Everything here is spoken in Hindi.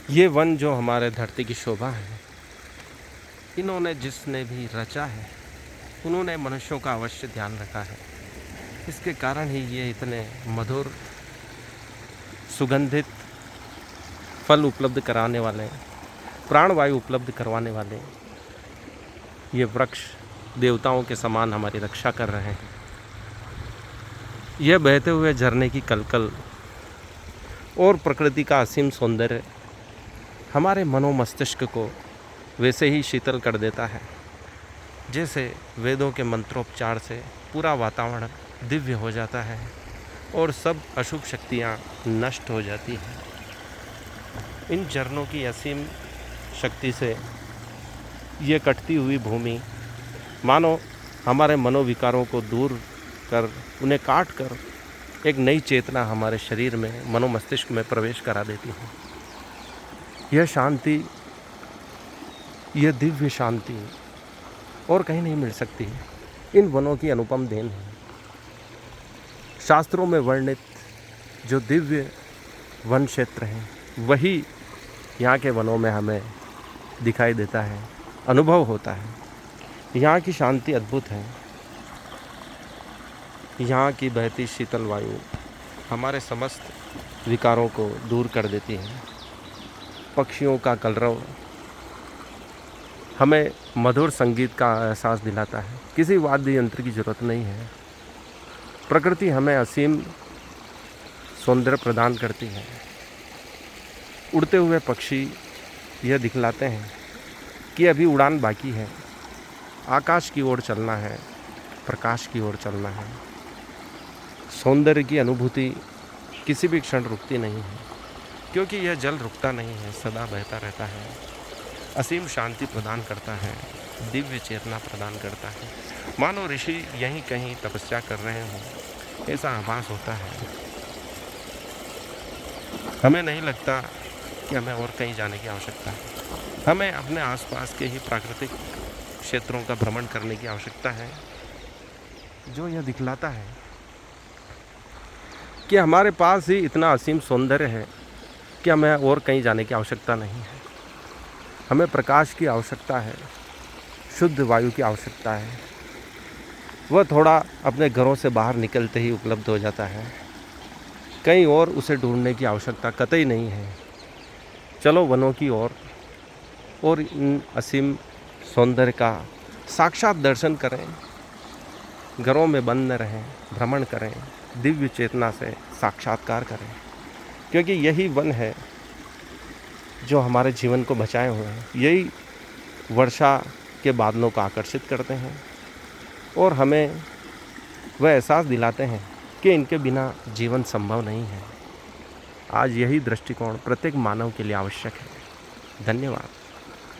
ये वन जो हमारे धरती की शोभा है, इन्होंने जिसने भी रचा है, उन्होंने मनुष्यों का अवश्य ध्यान रखा है। इसके कारण ही ये इतने मधुर, सुगंधित फल उपलब्ध कराने वाले, प्राणवायु उपलब्ध करवाने वाले ये वृक्ष देवताओं के समान हमारी रक्षा कर रहे हैं। यह बहते हुए झरने की कलकल और प्रकृति का असीम सौंदर्य हमारे मनोमस्तिष्क को वैसे ही शीतल कर देता है जैसे वेदों के मंत्रोच्चार से पूरा वातावरण दिव्य हो जाता है और सब अशुभ शक्तियाँ नष्ट हो जाती हैं। इन झरनों की असीम शक्ति से ये कटती हुई भूमि मानो हमारे मनोविकारों को दूर कर, उन्हें काट कर एक नई चेतना हमारे शरीर में, मनोमस्तिष्क में प्रवेश करा देती है। यह शांति, यह दिव्य शांति और कहीं नहीं मिल सकती है। इन वनों की अनुपम देन है। शास्त्रों में वर्णित जो दिव्य वन क्षेत्र हैं, वही यहाँ के वनों में हमें दिखाई देता है, अनुभव होता है। यहाँ की शांति अद्भुत है। यहाँ की बहती शीतल वायु हमारे समस्त विकारों को दूर कर देती है। पक्षियों का कलरव हमें मधुर संगीत का एहसास दिलाता है। किसी वाद्य यंत्र की ज़रूरत नहीं है। प्रकृति हमें असीम सौंदर्य प्रदान करती है। उड़ते हुए पक्षी यह दिखलाते हैं कि अभी उड़ान बाकी है, आकाश की ओर चलना है, प्रकाश की ओर चलना है। सौंदर्य की अनुभूति किसी भी क्षण रुकती नहीं है, क्योंकि यह जल रुकता नहीं है, सदा बहता रहता है। असीम शांति प्रदान करता है, दिव्य चेतना प्रदान करता है। मानो ऋषि यहीं कहीं तपस्या कर रहे हों, ऐसा आभास होता है। हमें नहीं लगता कि हमें और कहीं जाने की आवश्यकता है। हमें अपने आसपास के ही प्राकृतिक क्षेत्रों का भ्रमण करने की आवश्यकता है, जो यह दिखलाता है कि हमारे पास ही इतना असीम सौंदर्य है कि हमें और कहीं जाने की आवश्यकता नहीं है। हमें प्रकाश की आवश्यकता है, शुद्ध वायु की आवश्यकता है। वह थोड़ा अपने घरों से बाहर निकलते ही उपलब्ध हो जाता है। कहीं और उसे ढूंढने की आवश्यकता कतई नहीं है। चलो वनों की ओर और इन असीम सौंदर्य का साक्षात दर्शन करें। घरों में बंद न रहें, भ्रमण करें, दिव्य चेतना से साक्षात्कार करें, क्योंकि यही वन है जो हमारे जीवन को बचाए हुए हैं। यही वर्षा के बादलों को आकर्षित करते हैं और हमें वह एहसास दिलाते हैं कि इनके बिना जीवन संभव नहीं है। आज यही दृष्टिकोण प्रत्येक मानव के लिए आवश्यक है। धन्यवाद।